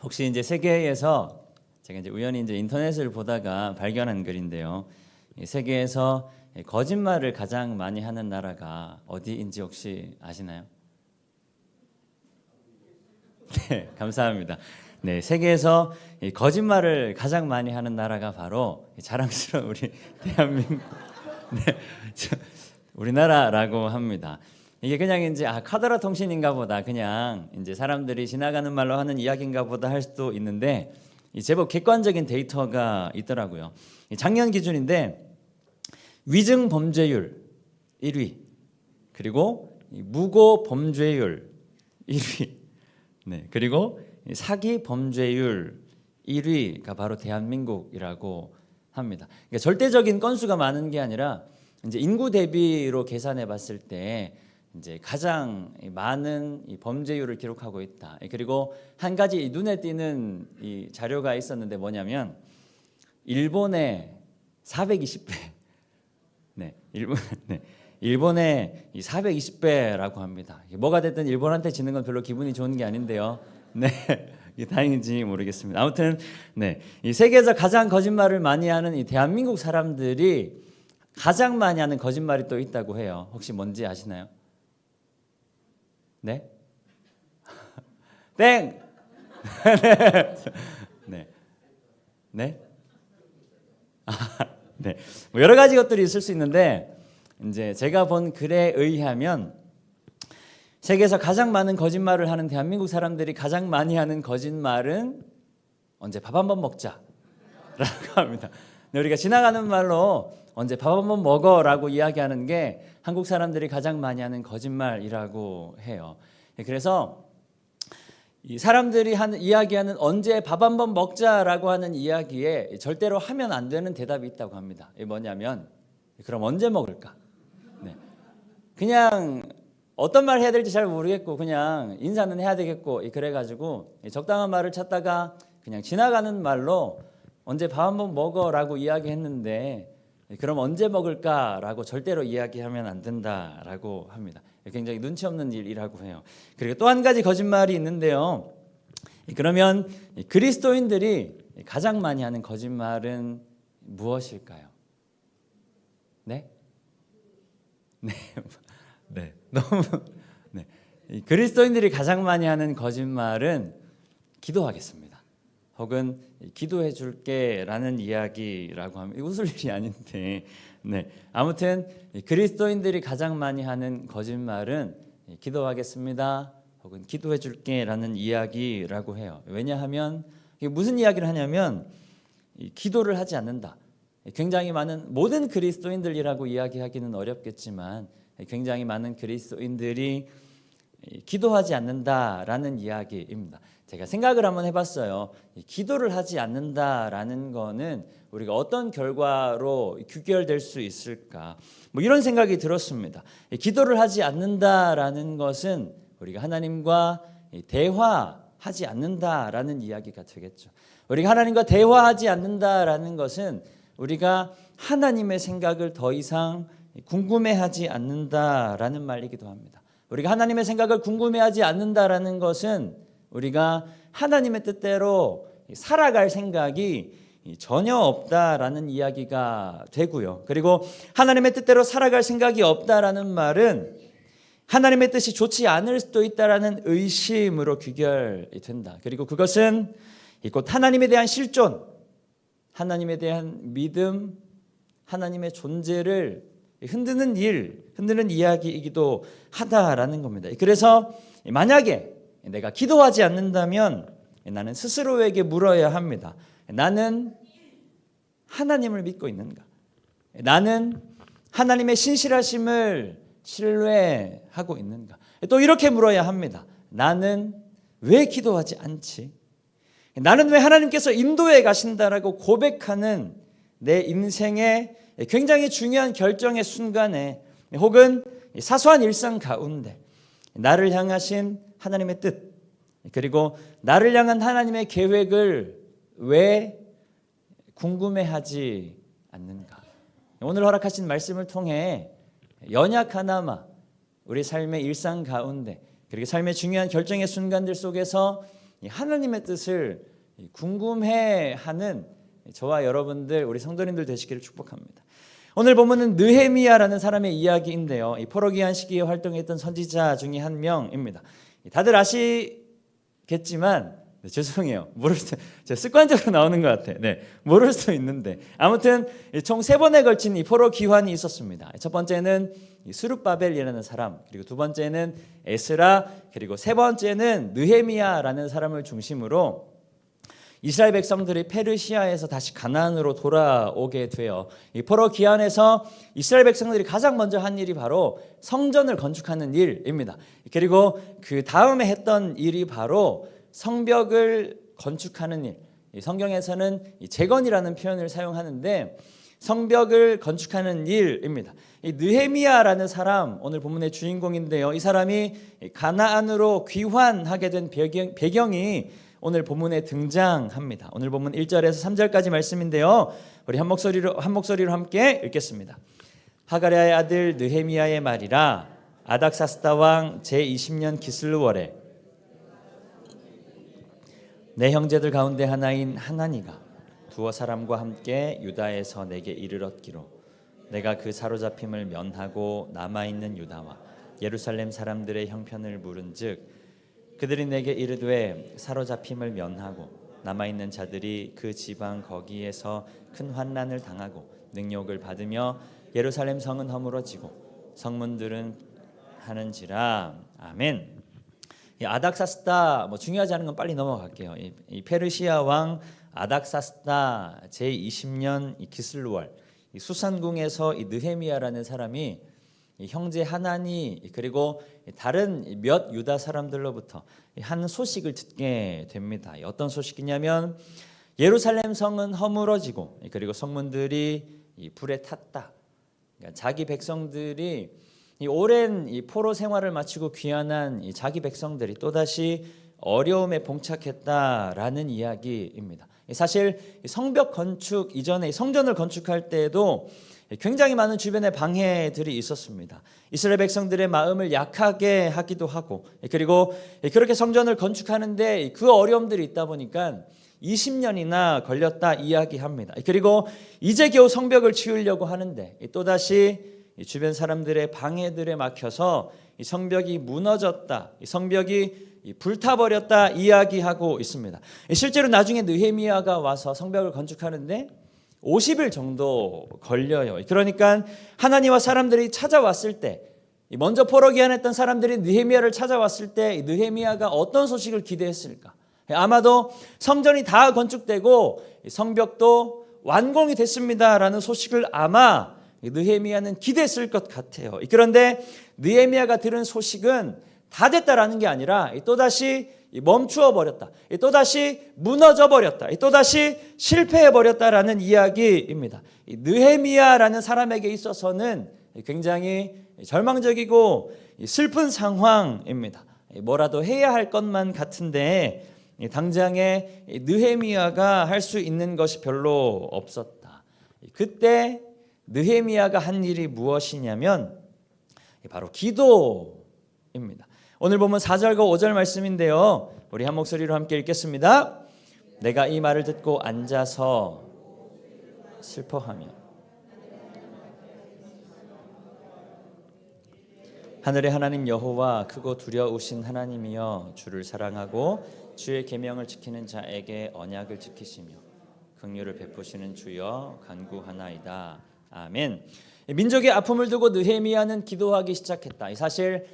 혹시 이제 세계에서 제가 이제 우연히 이제 인터넷을 보다가 발견한 글인데요. 이 세계에서 거짓말을 가장 많이 하는 나라가 어디인지 혹시 아시나요? 네, 감사합니다. 네, 세계에서 이 거짓말을 가장 많이 하는 나라가 바로 자랑스러운 우리 대한민국, 네, 우리나라라고 합니다. 이게 그냥 이제 카더라 통신인가 보다, 그냥 이제 사람들이 지나가는 말로 하는 이야기인가 보다 할 수도 있는데 제법 객관적인 데이터가 있더라고요. 작년 기준인데 위증 범죄율 1위, 그리고 무고 범죄율 1위, 네, 그리고 사기 범죄율 1위가 바로 대한민국이라고 합니다. 그러니까 절대적인 건수가 많은 게 아니라 이제 인구 대비로 계산해 봤을 때 이제 가장 많은 이 범죄율을 기록하고 있다. 그리고 한 가지 눈에 띄는 이 자료가 있었는데 뭐냐면 일본의 420배, 네, 일본의 이 420배라고 합니다. 뭐가 됐든 일본한테 지는 건 별로 기분이 좋은 게 아닌데요. 네, 이게 다행인지 모르겠습니다. 아무튼 네, 이 세계에서 가장 거짓말을 많이 하는 이 대한민국 사람들이 가장 많이 하는 거짓말이 또 있다고 해요. 혹시 뭔지 아시나요? 네? 땡! 네. 네? 네. 뭐 여러 가지 것들이 있을 수 있는데 이제 제가 본 글에 의하면 세계에서 가장 많은 거짓말을 하는 대한민국 사람들이 가장 많이 하는 거짓말은 언제 밥 한번 먹자라고 합니다. 우리가 지나가는 말로 언제 밥 한번 먹어라고 이야기하는 게 한국 사람들이 가장 많이 하는 거짓말이라고 해요. 그래서 이 사람들이 이야기하는 언제 밥 한번 먹자라고 하는 이야기에 절대로 하면 안 되는 대답이 있다고 합니다. 이게 뭐냐면 그럼 언제 먹을까? 네. 그냥 어떤 말 해야 될지 잘 모르겠고 그냥 인사는 해야 되겠고 그래가지고 적당한 말을 찾다가 그냥 지나가는 말로 언제 밥 한번 먹어라고 이야기했는데 그럼 언제 먹을까라고 절대로 이야기하면 안 된다라고 합니다. 굉장히 눈치 없는 일이라고 해요. 그리고 또 한 가지 거짓말이 있는데요. 그러면 그리스도인들이 가장 많이 하는 거짓말은 무엇일까요? 네? 네. 네. 너무 네. 그리스도인들이 가장 많이 하는 거짓말은 기도하겠습니다. 혹은 기도해 줄게라는 이야기라고 하면 웃을 일이 아닌데 네. 아무튼 그리스도인들이 가장 많이 하는 거짓말은 기도하겠습니다. 혹은 기도해 줄게라는 이야기라고 해요. 왜냐하면 이게 무슨 이야기를 하냐면 기도를 하지 않는다. 굉장히 많은 모든 그리스도인들이라고 이야기하기는 어렵겠지만 굉장히 많은 그리스도인들이 기도하지 않는다라는 이야기입니다. 제가 생각을 한번 해봤어요. 기도를 하지 않는다라는 거는 우리가 어떤 결과로 귀결될 수 있을까? 뭐 이런 생각이 들었습니다. 기도를 하지 않는다라는 것은 우리가 하나님과 대화하지 않는다라는 이야기가 되겠죠. 우리가 하나님과 대화하지 않는다라는 것은 우리가 하나님의 생각을 더 이상 궁금해하지 않는다라는 말이기도 합니다. 우리가 하나님의 생각을 궁금해하지 않는다라는 것은 우리가 하나님의 뜻대로 살아갈 생각이 전혀 없다라는 이야기가 되고요. 그리고 하나님의 뜻대로 살아갈 생각이 없다라는 말은 하나님의 뜻이 좋지 않을 수도 있다라는 의심으로 귀결이 된다. 그리고 그것은 곧 하나님에 대한 실존, 하나님에 대한 믿음, 하나님의 존재를 흔드는 흔드는 이야기이기도 하다라는 겁니다. 그래서 만약에 내가 기도하지 않는다면 나는 스스로에게 물어야 합니다. 나는 하나님을 믿고 있는가? 나는 하나님의 신실하심을 신뢰하고 있는가? 또 이렇게 물어야 합니다. 나는 왜 기도하지 않지? 나는 왜 하나님께서 인도해 가신다라고 고백하는 내 인생의 굉장히 중요한 결정의 순간에 혹은 사소한 일상 가운데 나를 향하신 하나님의 뜻 그리고 나를 향한 하나님의 계획을 왜 궁금해하지 않는가? 오늘 허락하신 말씀을 통해 연약하나마 우리 삶의 일상 가운데 그리고 삶의 중요한 결정의 순간들 속에서 하나님의 뜻을 궁금해하는 저와 여러분들 우리 성도님들 되시기를 축복합니다. 오늘 본문은 느헤미야라는 사람의 이야기인데요. 이 포로기한 시기에 활동했던 선지자 중에 한 명입니다. 다들 아시겠지만 죄송해요. 제가 습관적으로 나오는 것 같아요. 모를 수도 있는데 아무튼 총 3번에 걸친 이 포로 기환이 있었습니다. 첫 번째는 스룹바벨이라는 사람, 그리고 두 번째는 에스라, 그리고 세 번째는 느헤미야라는 사람을 중심으로 이스라엘 백성들이 페르시아에서 다시 가나안으로 돌아오게 돼요. 이 포로 기환에서 이스라엘 백성들이 가장 먼저 한 일이 바로 성전을 건축하는 일입니다. 그리고 그 다음에 했던 일이 바로 성벽을 건축하는 일. 성경에서는 재건이라는 표현을 사용하는데 성벽을 건축하는 일입니다. 이 느헤미야라는 사람 오늘 본문의 주인공인데요. 이 사람이 가나안으로 귀환하게 된 배경이 오늘 본문에 등장합니다. 오늘 본문 1절에서 3절까지 말씀인데요. 우리 한 목소리로 함께 읽겠습니다. 하가랴의 아들 느헤미야의 말이라. 아닥사스다 왕 제20년 기슬루월에 내 형제들 가운데 하나인 하나니가 두어 사람과 함께 유다에서 내게 이르렀기로 내가 그 사로잡힘을 면하고 남아있는 유다와 예루살렘 사람들의 형편을 물은즉 그들이 내게 이르되 사로잡힘을 면하고 남아있는 자들이 그 지방 거기에서 큰 환난을 당하고 능욕을 받으며 예루살렘 성은 허물어지고 성문들은 하는지라. 아멘. 이 아닥사스다 중요하지 않은 건 빨리 넘어갈게요. 이 페르시아 왕 아닥사스다 제20년 이 기슬루월 이 수산궁에서 이 느헤미야라는 사람이 이 형제 하나니 그리고 다른 몇 유다 사람들로부터 한 소식을 듣게 됩니다. 어떤 소식이냐면 예루살렘 성은 허물어지고 그리고 성문들이 이 불에 탔다. 그러니까 자기 백성들이 이 오랜 이 포로 생활을 마치고 귀환한 이 자기 백성들이 또다시 어려움에 봉착했다라는 이야기입니다. 사실 성벽 건축 이전에 성전을 건축할 때에도 굉장히 많은 주변에 방해들이 있었습니다. 이스라엘 백성들의 마음을 약하게 하기도 하고 그리고 그렇게 성전을 건축하는데 그 어려움들이 있다 보니까 20년이나 걸렸다 이야기합니다. 그리고 이제 겨우 성벽을 치우려고 하는데 또다시 주변 사람들의 방해들에 막혀서 이 성벽이 무너졌다, 이 성벽이 불타버렸다 이야기하고 있습니다. 실제로 나중에 느헤미야가 와서 성벽을 건축하는데 50일 정도 걸려요. 그러니까 하나님과 사람들이 찾아왔을 때 먼저 포로 귀환했던 사람들이 느헤미야를 찾아왔을 때 느헤미야가 어떤 소식을 기대했을까? 아마도 성전이 다 건축되고 성벽도 완공이 됐습니다라는 소식을 아마 느헤미야는 기대했을 것 같아요. 그런데 느헤미야가 들은 소식은 다 됐다라는 게 아니라 또다시 멈추어 버렸다, 또다시 무너져 버렸다, 또다시 실패해 버렸다라는 이야기입니다. 느헤미야라는 사람에게 있어서는 굉장히 절망적이고 슬픈 상황입니다. 뭐라도 해야 할 것만 같은데 당장에 느헤미야가 할 수 있는 것이 별로 없었다. 그때 느헤미야가 한 일이 무엇이냐면 바로 기도입니다. 오늘 보면 4절과 5절 말씀인데요. 우리 한 목소리로 함께 읽겠습니다. 내가 이 말을 듣고 앉아서 슬퍼하며 하늘의 하나님 여호와 크고 두려우신 하나님이여 주를 사랑하고 주의 계명을 지키는 자에게 언약을 지키시며 긍휼을 베푸시는 주여 간구하나이다. 아멘. 민족의 아픔을 두고 느헤미야는 기도하기 시작했다. 사실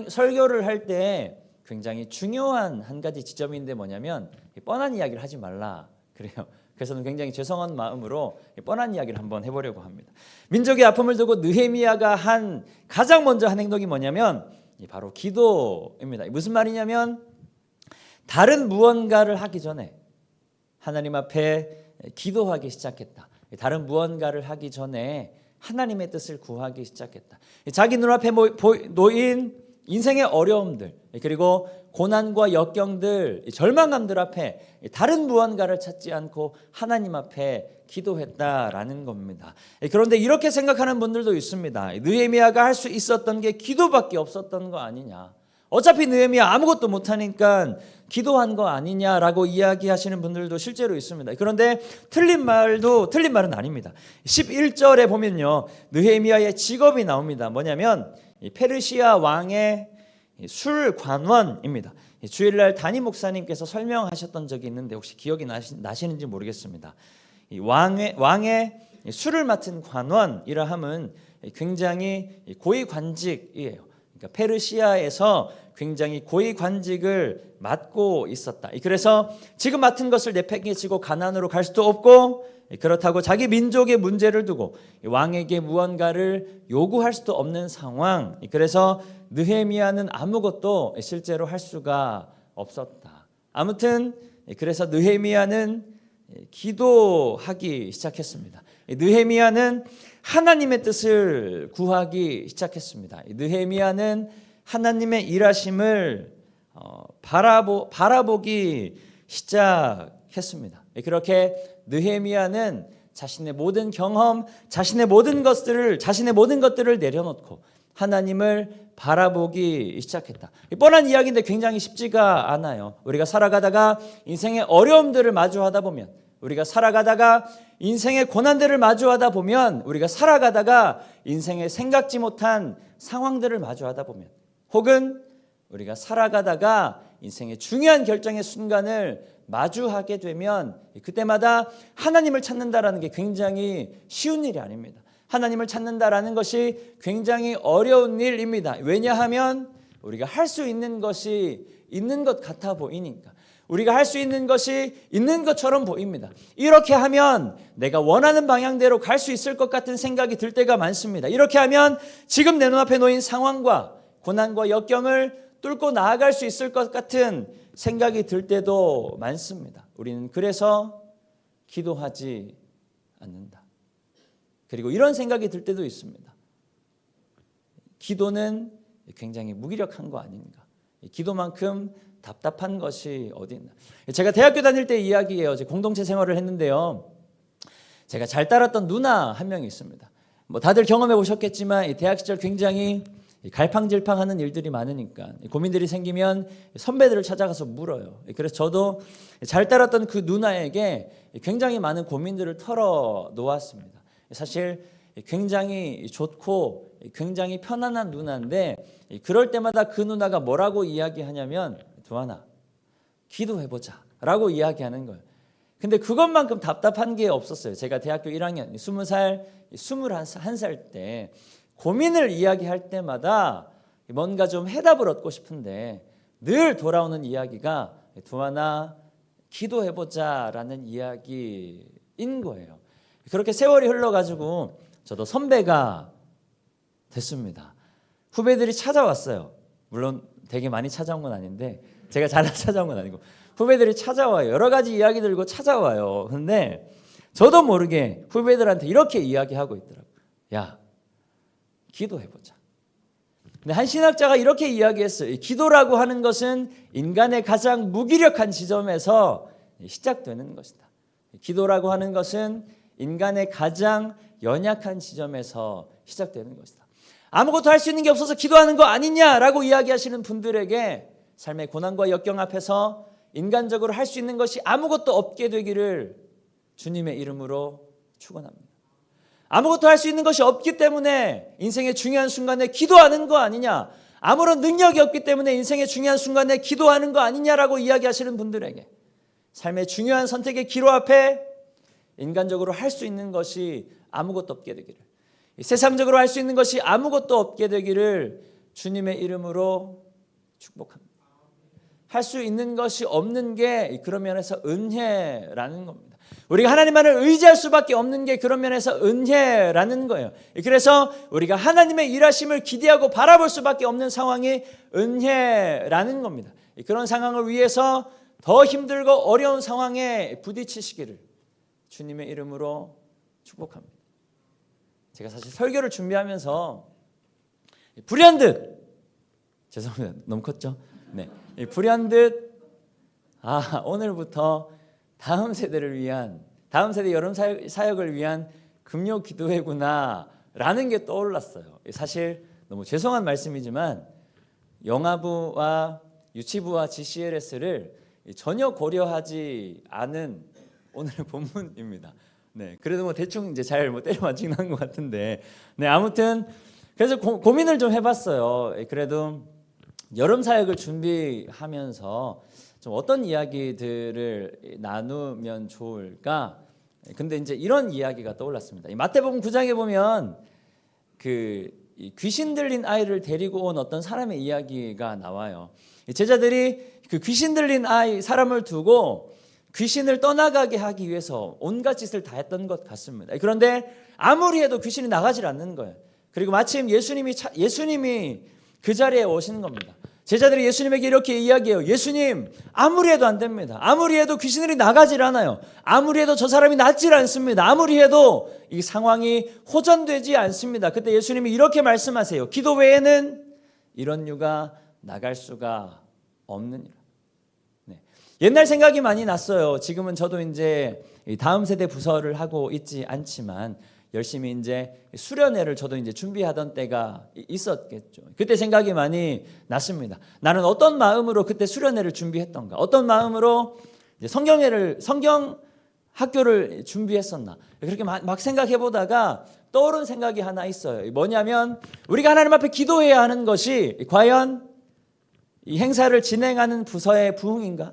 설교를 할 때 굉장히 중요한 한 가지 지점인데 뭐냐면 뻔한 이야기를 하지 말라 그래요. 그래서 저는 굉장히 죄송한 마음으로 뻔한 이야기를 한번 해보려고 합니다. 민족의 아픔을 두고 느헤미야가 가장 먼저 한 행동이 뭐냐면 바로 기도입니다. 무슨 말이냐면 다른 무언가를 하기 전에 하나님 앞에 기도하기 시작했다. 다른 무언가를 하기 전에 하나님의 뜻을 구하기 시작했다. 자기 눈앞에 놓인 인생의 어려움들 그리고 고난과 역경들 절망감들 앞에 다른 무언가를 찾지 않고 하나님 앞에 기도했다라는 겁니다. 그런데 이렇게 생각하는 분들도 있습니다. 느헤미야가 할 수 있었던 게 기도밖에 없었던 거 아니냐. 어차피 느헤미야 아무것도 못하니까 기도한 거 아니냐라고 이야기하시는 분들도 실제로 있습니다. 그런데 틀린 말은 아닙니다. 11절에 보면요, 느헤미야의 직업이 나옵니다. 뭐냐면 페르시아 왕의 술관원입니다. 주일날 담임 목사님께서 설명하셨던 적이 있는데 혹시 기억이 나시는지 모르겠습니다. 이 왕의 술을 맡은 관원이라 함은 굉장히 고위 관직이에요. 그러니까 페르시아에서 굉장히 고위 관직을 맡고 있었다. 그래서 지금 맡은 것을 내팽개치고 가나안으로 갈 수도 없고, 그렇다고 자기 민족의 문제를 두고 왕에게 무언가를 요구할 수도 없는 상황. 그래서 느헤미야는 아무것도 실제로 할 수가 없었다. 아무튼 그래서 느헤미야는 기도하기 시작했습니다. 느헤미야는 하나님의 뜻을 구하기 시작했습니다. 느헤미야는 하나님의 일하심을 바라보기 시작했습니다. 그렇게 느헤미야는 자신의 모든 경험, 자신의 모든 것들을 내려놓고 하나님을 바라보기 시작했다. 뻔한 이야기인데 굉장히 쉽지가 않아요. 우리가 살아가다가 인생의 어려움들을 마주하다 보면, 우리가 살아가다가 인생의 고난들을 마주하다 보면, 우리가 살아가다가 인생의 생각지 못한 상황들을 마주하다 보면, 혹은 우리가 살아가다가 인생의 중요한 결정의 순간을 마주하게 되면 그때마다 하나님을 찾는다라는 게 굉장히 쉬운 일이 아닙니다. 하나님을 찾는다라는 것이 굉장히 어려운 일입니다. 왜냐하면 우리가 할 수 있는 것이 있는 것 같아 보이니까. 우리가 할 수 있는 것이 있는 것처럼 보입니다. 이렇게 하면 내가 원하는 방향대로 갈 수 있을 것 같은 생각이 들 때가 많습니다. 이렇게 하면 지금 내 눈앞에 놓인 상황과 고난과 역경을 뚫고 나아갈 수 있을 것 같은 생각이 들 때도 많습니다. 우리는 그래서 기도하지 않는다. 그리고 이런 생각이 들 때도 있습니다. 기도는 굉장히 무기력한 거 아닌가. 기도만큼 답답한 것이 어디 있나. 제가 대학교 다닐 때 이야기예요. 공동체 생활을 했는데요, 제가 잘 따랐던 누나 한 명이 있습니다. 다들 경험해 보셨겠지만 대학 시절 굉장히 갈팡질팡하는 일들이 많으니까 고민들이 생기면 선배들을 찾아가서 물어요. 그래서 저도 잘 따랐던 그 누나에게 굉장히 많은 고민들을 털어놓았습니다. 사실 굉장히 좋고 굉장히 편안한 누나인데, 그럴 때마다 그 누나가 뭐라고 이야기하냐면, 두하나 기도해보자 라고 이야기하는 거예요. 근데 그것만큼 답답한 게 없었어요. 제가 대학교 1학년 21살 때 고민을 이야기할 때마다 뭔가 좀 해답을 얻고 싶은데 늘 돌아오는 이야기가 두하나 기도해보자 라는 이야기인 거예요. 그렇게 세월이 흘러가지고 저도 선배가 됐습니다. 후배들이 찾아왔어요. 물론 되게 많이 찾아온 건 아닌데, 제가 잘 찾아온 건 아니고 후배들이 찾아와요. 여러 가지 이야기 들고 찾아와요. 근데 저도 모르게 후배들한테 이렇게 이야기하고 있더라고요. 야, 기도해보자. 근데 한 신학자가 이렇게 이야기했어요. 기도라고 하는 것은 인간의 가장 무기력한 지점에서 시작되는 것이다. 기도라고 하는 것은 인간의 가장 연약한 지점에서 시작되는 것이다. 아무것도 할 수 있는 게 없어서 기도하는 거 아니냐라고 이야기하시는 분들에게 삶의 고난과 역경 앞에서 인간적으로 할 수 있는 것이 아무것도 없게 되기를 주님의 이름으로 축원합니다. 아무것도 할 수 있는 것이 없기 때문에 인생의 중요한 순간에 기도하는 거 아니냐, 아무런 능력이 없기 때문에 인생의 중요한 순간에 기도하는 거 아니냐라고 이야기하시는 분들에게 삶의 중요한 선택의 기로 앞에 인간적으로 할 수 있는 것이 아무것도 없게 되기를, 세상적으로 할 수 있는 것이 아무것도 없게 되기를 주님의 이름으로 축복합니다. 할 수 있는 것이 없는 게 그런 면에서 은혜라는 겁니다. 우리가 하나님만을 의지할 수밖에 없는 게 그런 면에서 은혜라는 거예요. 그래서 우리가 하나님의 일하심을 기대하고 바라볼 수밖에 없는 상황이 은혜라는 겁니다. 그런 상황을 위해서 더 힘들고 어려운 상황에 부딪히시기를 주님의 이름으로 축복합니다. 제가 사실 설교를 준비하면서 불현듯, 죄송합니다. 너무 컸죠? 네, 불현듯 오늘부터 다음 세대를 위한, 다음 세대 여름 사역을 위한 금요 기도회구나 라는 게 떠올랐어요. 사실 너무 죄송한 말씀이지만 영아부와 유치부와 GCLS를 전혀 고려하지 않은 오늘의 본문입니다. 네, 그래도 뭐 대충 이제 잘 뭐 때려 맞추긴 한 것 같은데, 네, 아무튼 그래서 고민을 좀 해봤어요. 그래도 여름 사역을 준비하면서 좀 어떤 이야기들을 나누면 좋을까? 근데 이제 이런 이야기가 떠올랐습니다. 마태복음 9장에 보면 이 귀신 들린 아이를 데리고 온 어떤 사람의 이야기가 나와요. 제자들이 그 귀신 들린 사람을 두고 귀신을 떠나가게 하기 위해서 온갖 짓을 다 했던 것 같습니다. 그런데 아무리 해도 귀신이 나가질 않는 거예요. 그리고 마침 예수님이 그 자리에 오시는 겁니다. 제자들이 예수님에게 이렇게 이야기해요. 예수님, 아무리 해도 안 됩니다. 아무리 해도 귀신들이 나가질 않아요. 아무리 해도 저 사람이 낫질 않습니다. 아무리 해도 이 상황이 호전되지 않습니다. 그때 예수님이 이렇게 말씀하세요. 기도 외에는 이런 유가 나갈 수가 없느니라. 네. 옛날 생각이 많이 났어요. 지금은 저도 이제 다음 세대 부서를 하고 있지 않지만 열심히 이제 수련회를 저도 이제 준비하던 때가 있었겠죠. 그때 생각이 많이 났습니다. 나는 어떤 마음으로 그때 수련회를 준비했던가? 어떤 마음으로 이제 성경 학교를 준비했었나? 그렇게 막 생각해 보다가 떠오른 생각이 하나 있어요. 뭐냐면 우리가 하나님 앞에 기도해야 하는 것이 과연 이 행사를 진행하는 부서의 부흥인가?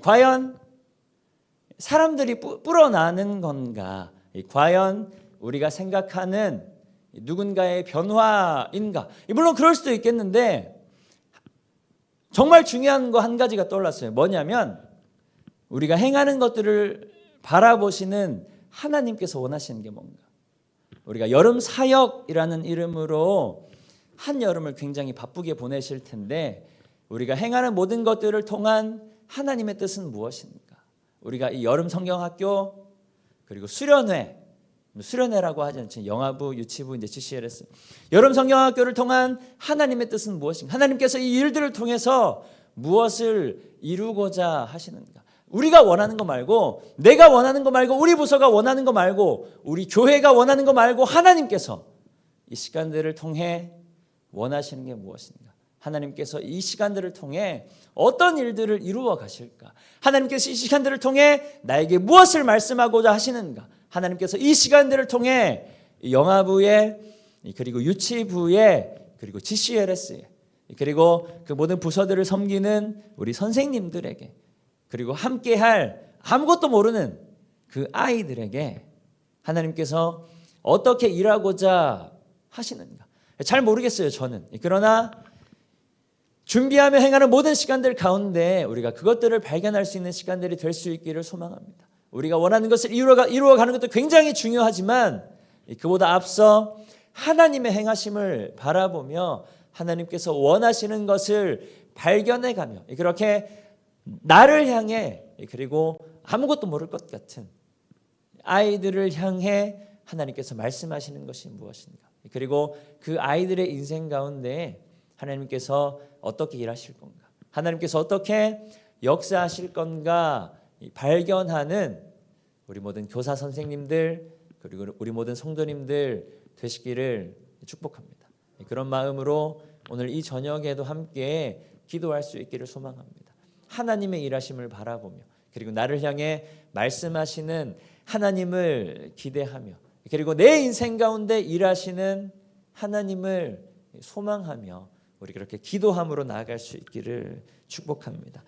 과연 사람들이 불어나는 건가? 과연 우리가 생각하는 누군가의 변화인가? 물론 그럴 수도 있겠는데 정말 중요한 거 한 가지가 떠올랐어요. 뭐냐면 우리가 행하는 것들을 바라보시는 하나님께서 원하시는 게 뭔가? 우리가 여름 사역이라는 이름으로 한 여름을 굉장히 바쁘게 보내실 텐데 우리가 행하는 모든 것들을 통한 하나님의 뜻은 무엇입니까? 우리가 이 여름 성경학교 그리고 수련회라고 하지 않죠. 영아부, 유치부, 이제 GCLS. 여름 성경학교를 통한 하나님의 뜻은 무엇인가? 하나님께서 이 일들을 통해서 무엇을 이루고자 하시는가? 우리가 원하는 거 말고, 내가 원하는 거 말고, 우리 부서가 원하는 거 말고, 우리 교회가 원하는 거 말고 하나님께서 이 시간들을 통해 원하시는 게 무엇인가? 하나님께서 이 시간들을 통해 어떤 일들을 이루어 가실까? 하나님께서 이 시간들을 통해 나에게 무엇을 말씀하고자 하시는가? 하나님께서 이 시간들을 통해 영아부에 그리고 유치부에 그리고 GCLS에 그리고 그 모든 부서들을 섬기는 우리 선생님들에게 그리고 함께할 아무것도 모르는 그 아이들에게 하나님께서 어떻게 일하고자 하시는가? 잘 모르겠어요, 저는. 그러나 준비하며 행하는 모든 시간들 가운데 우리가 그것들을 발견할 수 있는 시간들이 될 수 있기를 소망합니다. 우리가 원하는 것을 이루어가는 것도 굉장히 중요하지만 그보다 앞서 하나님의 행하심을 바라보며 하나님께서 원하시는 것을 발견해가며 그렇게 나를 향해 그리고 아무것도 모를 것 같은 아이들을 향해 하나님께서 말씀하시는 것이 무엇인가? 그리고 그 아이들의 인생 가운데 하나님께서 어떻게 일하실 건가? 하나님께서 어떻게 역사하실 건가? 발견하는 우리 모든 교사 선생님들 그리고 우리 모든 성도님들 되시기를 축복합니다. 그런 마음으로 오늘 이 저녁에도 함께 기도할 수 있기를 소망합니다. 하나님의 일하심을 바라보며 그리고 나를 향해 말씀하시는 하나님을 기대하며 그리고 내 인생 가운데 일하시는 하나님을 소망하며 우리 그렇게 기도함으로 나아갈 수 있기를 축복합니다.